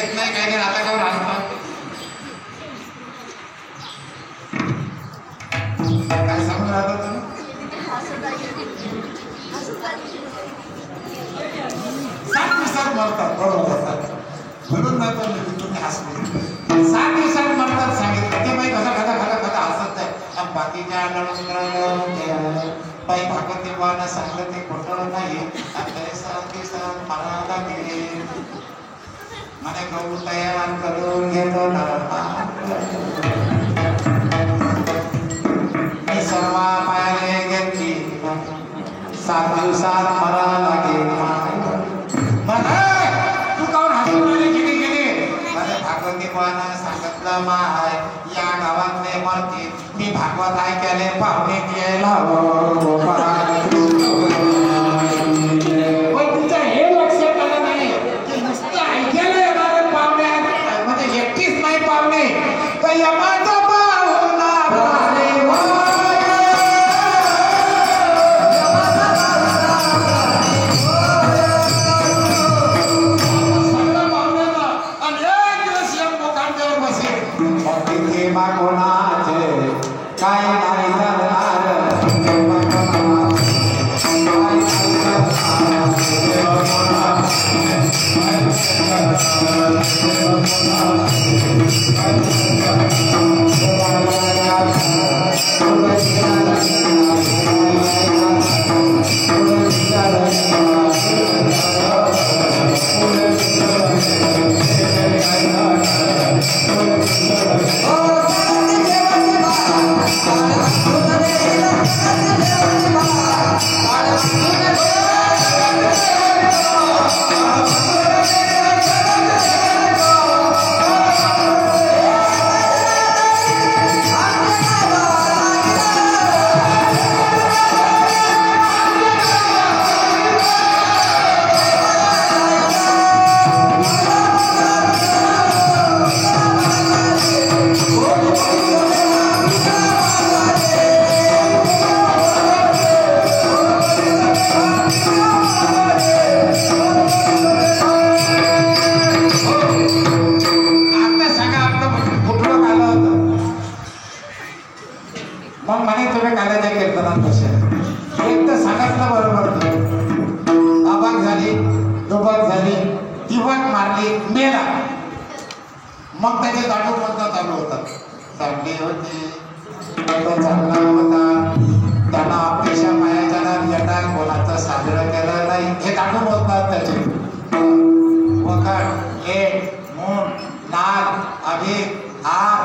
येत नाही काही नाही आता का राहतात काय सांगून राहता तुम्ही सात दिवसात मरतात बरोबर म्हणून नाही पण तुम्ही हसले 7 दिवसात मरतात सांगितलं ते बाई कसा खाता खाता खाता हसत आहे आणि बाकीच्या बाई भागवत देवानं सांगलं ते खोटं नाही आणि 7 दिवसात मरायला गेले म्हणे गहू तयार करून घेतो मी सर्व पायाने घेतली 7 दिवसात मरा लागेल तू काऊन हसून गेली गेली माझ्या भागवत देवानं सांगितलं माय या गावात नाही मरते मी भागवत ऐकायला पाहुणे गेला पण तुझं हे लक्षात आलं नाही की नुसतं ऐकायला येणार पाहुणे म्हणजे एकटीच नाही पाहुणे तर यमाचा पाहुणा काय नाही मग त्याचे दांडू म्हणता चालू होतात चांगले होते चांगला होता त्यांना अपेक्षा मायाच्या जटा कोणाचं साजरं केलं नाही हे दांडू बोलतात त्याचे वखर लेट मून नाल अभिक हार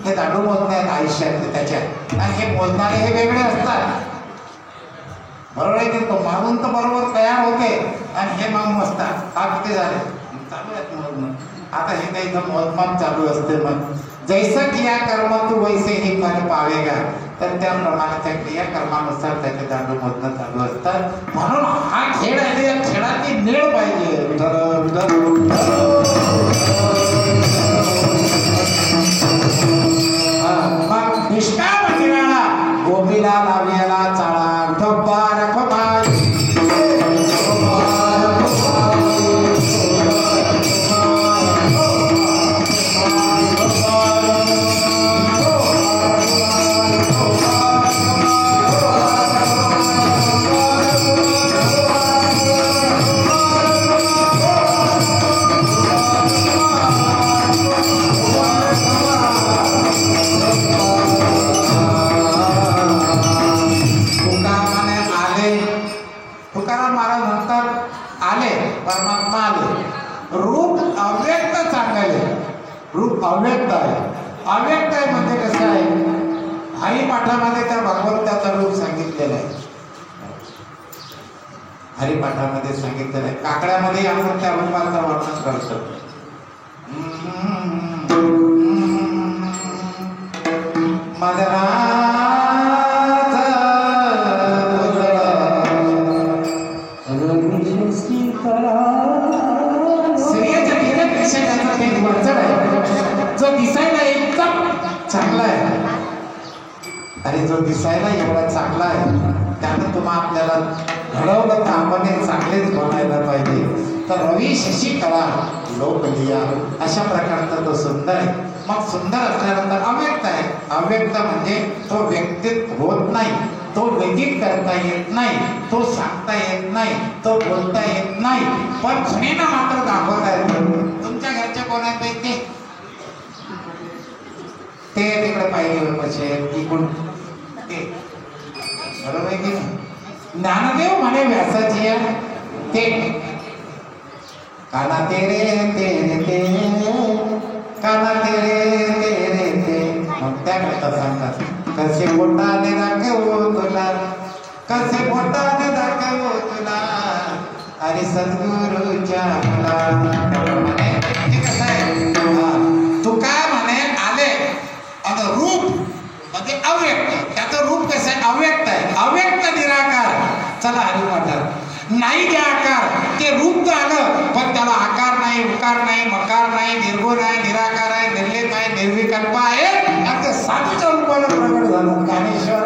हे दांडू बोलत आहेत आयुष्यात त्याच्यात आणि हे बोलणारे हे वेगळे असतात बरोबर आहे की तो मागून तर बरोबर तयार होते आणि हे मागून असतात हा किती झाले चालू आहेत मग आता हे काही इथं मोजमाप चालू असते मग जैसं क्रिया कर्म तू वैसे ही फल पावेगा तर त्याप्रमाणे त्या क्रियाकर्मानुसार त्याचे दांडू मोजणं चालू असतात म्हणून हा खेळ आहे या खेळाची नेळ पाहिजे मग निष्काम निराळा गोपीला लावलेला चाळा ठोपा रखमाई परमात्मा आले रूप अव्यक्त सांगायले रूप अव्यक्त आहे अव्यक्त आहे म्हणजे कसं आहे हरिपाठामध्ये त्या भगवंताचं रूप सांगितलेलं आहे हरिपाठामध्ये सांगितलेलं आहे काकड्यामध्ये आपण त्या रूपाचं वर्णन करतो मदना जो दिसायला एकदम चांगला आहे आणि जो दिसायला एवढा चांगला आहे त्यानं तुम्हा आपल्याला घडवलं तर आपण एक चांगलेच बनायला पाहिजे. तर रवी शशिकला लोकलिया अशा प्रकारचा तो सुंदर आहे. मग सुंदर असल्यानंतर अव्यक्त आहे. अव्यक्त म्हणजे तो व्यक्तित होत नाही, तो व्यतीत करता येत नाही, तो सांगता येत नाही, तो बोलता येत नाही, पण खुणेनं मात्र दाखवता येत. तुमच्या घरचे कोण आहेत ते तिकडे पाहिजे पैसे इकडून ते बरोबर आहे की नाही. ज्ञानदेव म्हणे व्यासाची ते काना तेरे तेरे ते काना तेरे तेरे ते. मग त्या करता सांगतात कसे बोटाने दाखवू तुला, कसे बोटाने दाखवू तुला आणि सद्गुरूच्या म्हणे ते कसं आहे. तू काय म्हणे आले आता रूप म्हणजे अव्यक्त. त्याचं रूप कसं आहे अव्यक्त आहे. अव्यक्त निराकार. चला हरिपाठात नाही जे आकार ते रूप तर आलं पण त्याला आकार नाही, उकार नाही, मकार नाही, निर्गुण आहे, निराकार आहे, निर्लेप आहे, निर्विकल्प आहे. आणि साधूच्या रूपाला प्रगट झालं ज्ञानेश्वर.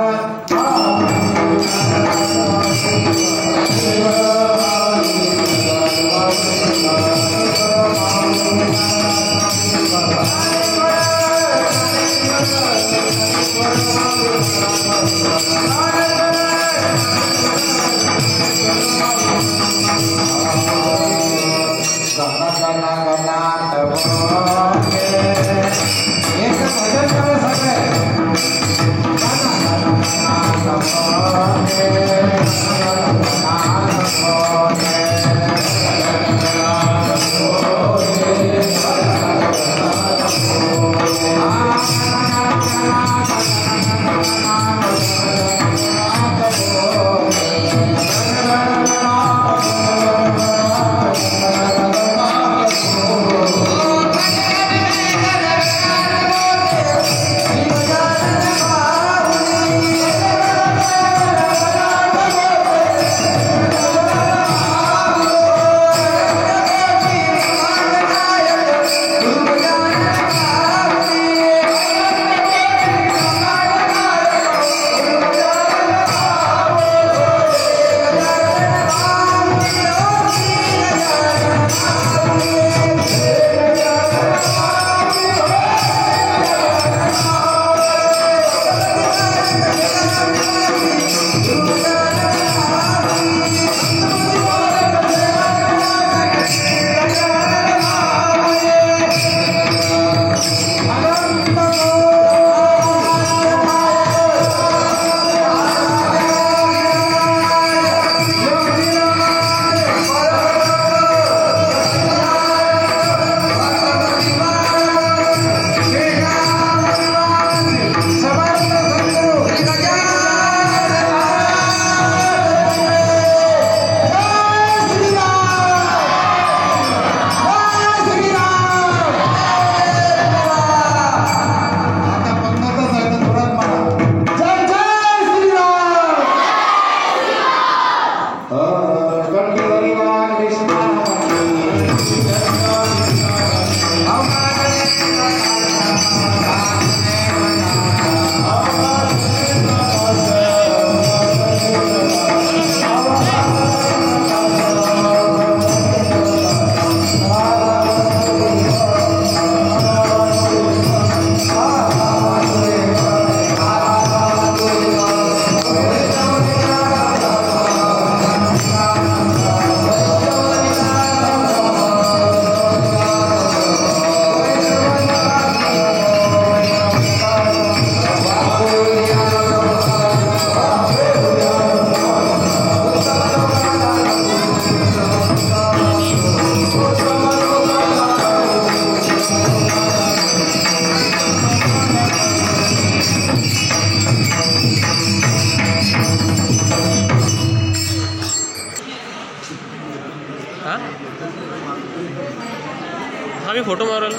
हा मी फोटो मारल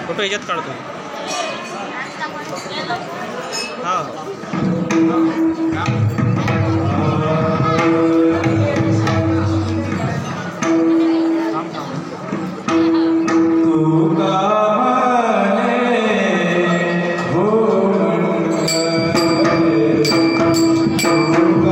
फोटो याच्यात काढतो हां Oh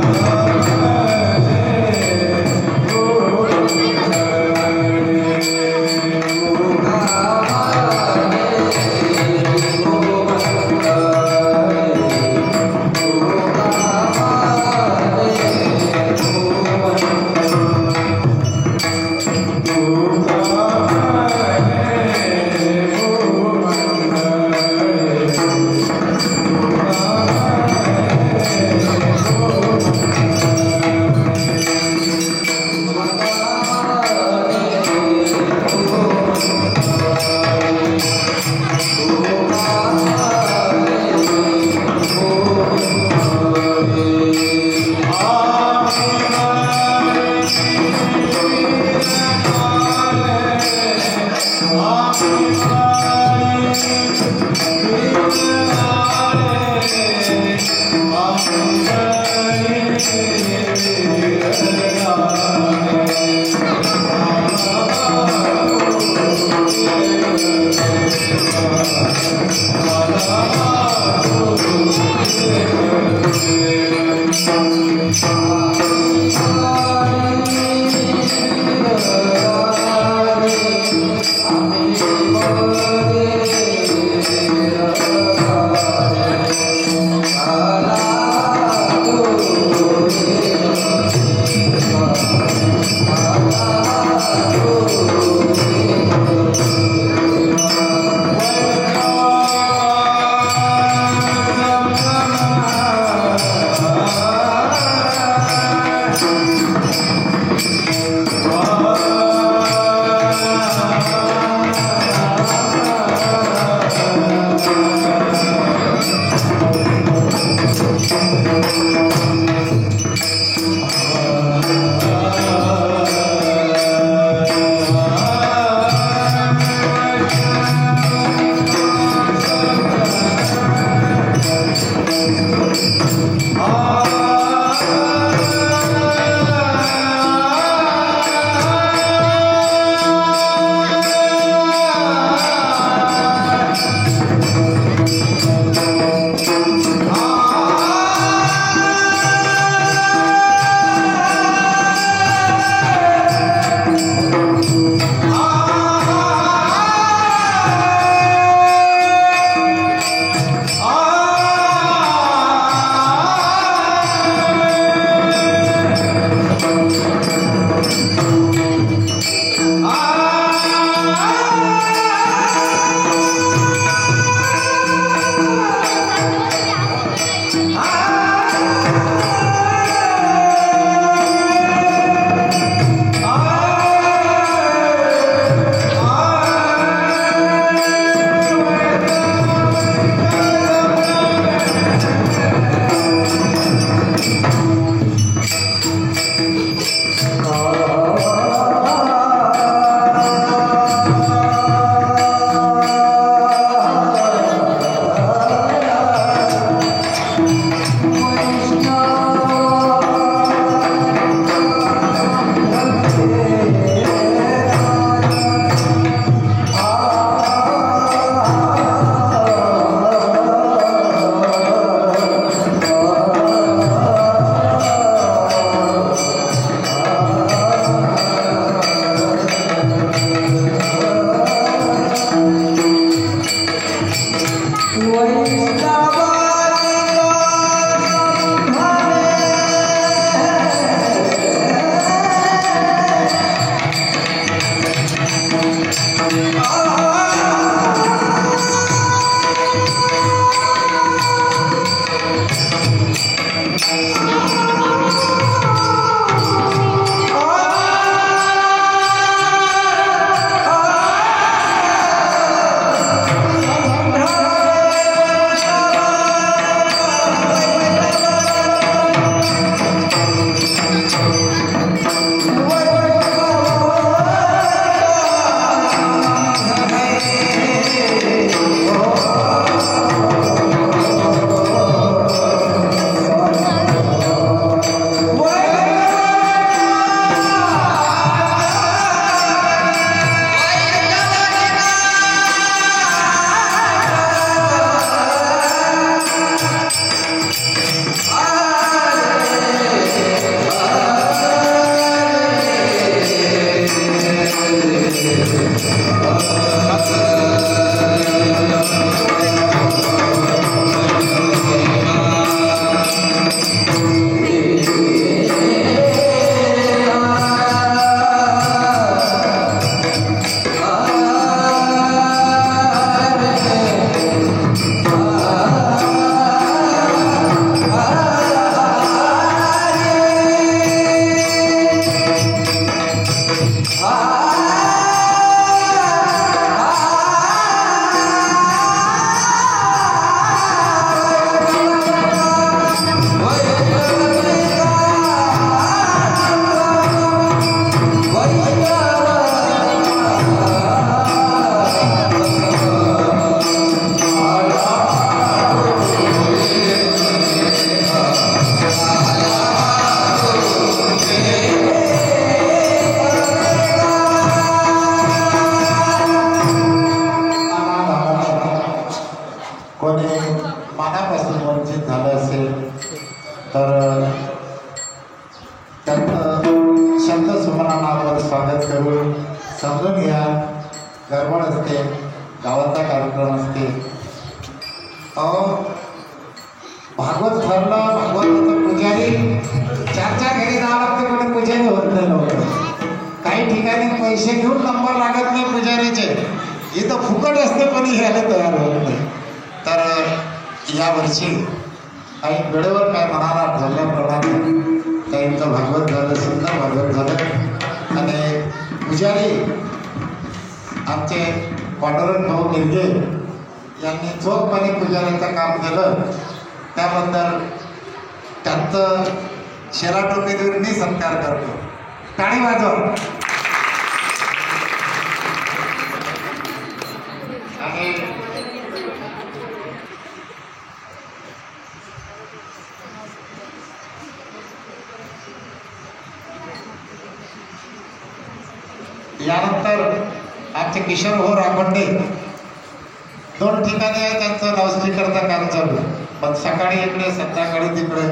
स्वागत करू. समजून घ्या, गडबड असते, गावाचा कार्यक्रम असते. अहो भागवत ठरलं, भागवत होतं पुजारी 4 घरी जावं लागते, पण पुजारी होत नाही लवकर. काही ठिकाणी पैसे घेऊन नंबर लागत नाही पुजारीचे, इथं फुकट असते पण घ्यायला तयार होत नाही. तर यावर्षी काही वेळेवर काय मनाला ठरल्याप्रमाणे काहींचं भागवत झालं, सुंदर भागवत झालं. आणि पुजारी आमचे पांडुरंग भाऊ गिरगे यांनी चोखपणे पुजाऱ्याचं काम केलं, त्याबद्दल त्यांचं शेराटोपी देऊन मी सत्कार करतो. टाळी वाजव. आणि यानंतर आमचे किशोर भाऊ राखंडे 2 ठिकाणी आहे त्यांचं लाऊडस्पीकरचं काम चालू, पण सकाळी इकडे संध्याकाळी तिकडे.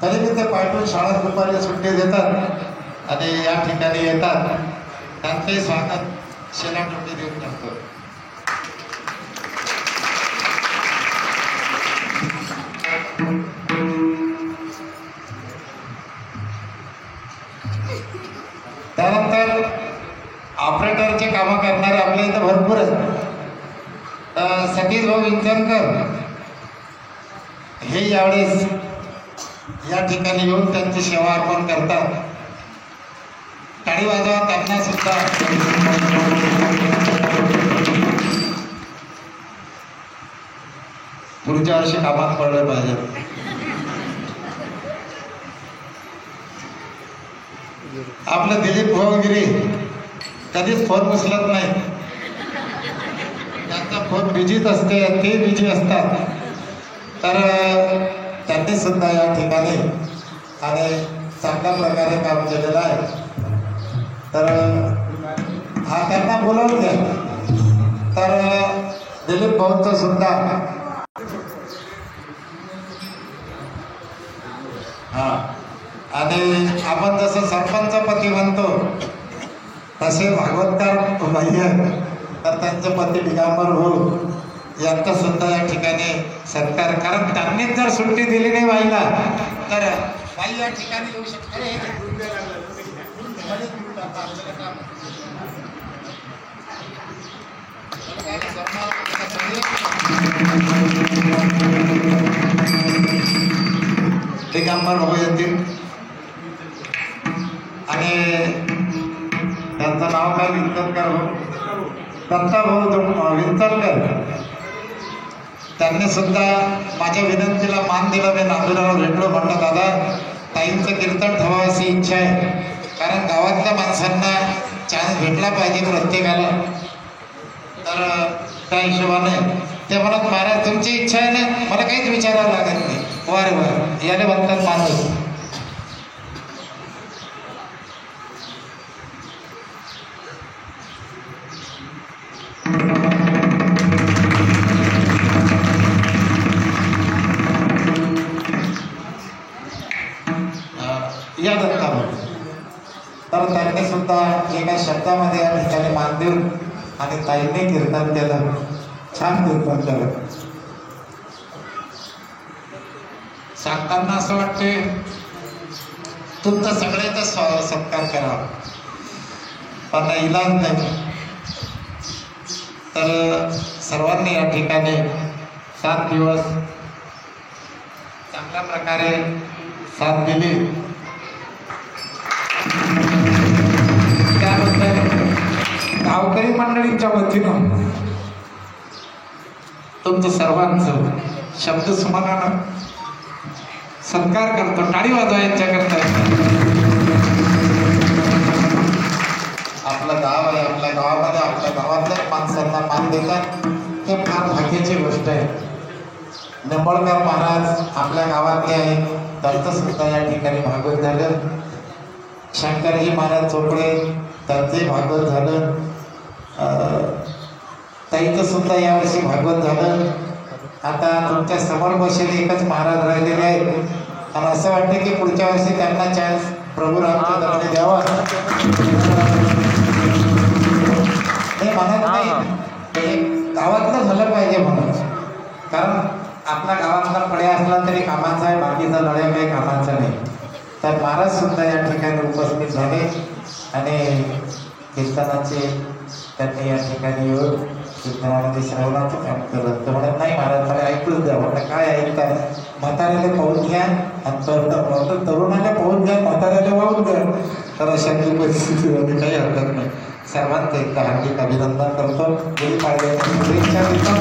तरी मी ते पाठवून शाळा दुपारी सुट्टी देतात आणि या ठिकाणी येतात. त्यांचंही स्वागत शेला टोपी देऊन टाकतो. त्यानंतर ऑपरेटरचे कामं करणारे आपल्या इथं भरपूर आहेत. सतीश भाऊ विंचनकर हे यावेळेस या ठिकाणी येऊन त्यांची सेवा अर्पण करतात. टाळी वाजवा त्यांना सुद्धा. पुढच्या वर्षी कामात पडलं पाहिजे. आपलं दिलीप भाऊगिरी कधीच फोन उचलत नाही, त्यांचा फोन बिझीच असते, ते बिझी असतात. तर त्यांनी सुद्धा या ठिकाणी आणि चांगल्या प्रकारे काम केलेलं आहे. तर हा त्यांना बोलवून घ्या. तर दिलीप भाऊंचं सुद्धा हां. आणि आपण जसं सरपंच पती म्हणतो तसे भागवतकार बाह्य, तर त्यांचे पती दिगंबर भाऊ यांचा सुद्धा या ठिकाणी सत्कार. कारण त्यांनीच जर सुट्टी दिली नाही बाईला तर बाई या ठिकाणी येऊ शकते. दिगंबर भाऊ येतील आणि त्यांचं नाव काय विंचनकर भाऊ, दत्ता भाऊ विंचनकर. त्यांनी सुद्धा माझ्या विनंतीला मान दिला. मी नांदुराला भेटलो, म्हणलं दादा ताईंचं कीर्तन ठेवावं अशी इच्छा आहे, कारण गावातल्या माणसांना चान्स भेटला पाहिजे प्रत्येकाला. तर त्या हिशोबाने ते म्हणत महाराज तुमची इच्छा आहे ना, मला काहीच विचारावं लागत नाही. वारे वा याने म्हणतात माणूस. या दत्ता भाऊ, तर त्यांनी सुद्धा एका शब्दामध्ये या ठिकाणी मान देऊन आणि ताईंनी कीर्तन केलं, छान कीर्तन केलं. सांगताना असं वाटते तुमचं सगळ्याचा सत्कार करावा, पण इलाज नाही. तर सर्वांनी या ठिकाणी 7 दिवस चांगल्या प्रकारे साथ दिली, त्याबद्दल गावकरी मंडळींच्या वतीनं तुमचं सर्वांचं शब्द सुमनानं सत्कार करतो. टाळी वाजवा यांच्याकरता. आपलं गाव आहे, आपल्या गावामध्ये आपल्या गावातल्या माणसांना मान देतात, हे फार भाग्याची गोष्ट आहे. निंबळकर महाराज आपल्या गावातले आहेत, त्यांचं सुद्धा या ठिकाणी भागवत झालं. शंकरजी महाराज चोपडे त्यांचंही भागवत झालं. ताईचं सुद्धा यावर्षी भागवत झालं. आता तुमच्या समोर बसलेले एकच महाराज राहिलेले आहेत आणि असं वाटतं की पुढच्या वर्षी त्यांना चान्स प्रभू रामचंद्राने द्यावा. पाहिजे म्हणून. कारण आपल्या गावातला पड्या असला तरी कामाचा आहे, बाकीचा लढ्या काही कामाचा नाही. तर महाराज सुद्धा या ठिकाणी उपस्थित झाले आणि कीर्तनाचे त्यांनी या ठिकाणी येऊन कीर्तनामध्ये श्रवणाचं काम केलं. तर म्हणत नाही महाराज मला ऐकूच द्या. म्हटलं काय ऐकताय? म्हाताऱ्याला पाहून घ्या आणि तरुणाला पाहून घ्या, म्हाताऱ्याला वाहून द्या. तर अशातली परिस्थितीमध्ये काही हरकत नाही. सर्वांचं एकदा हार्दिक अभिनंदन करतो. शुभेच्छा देतो.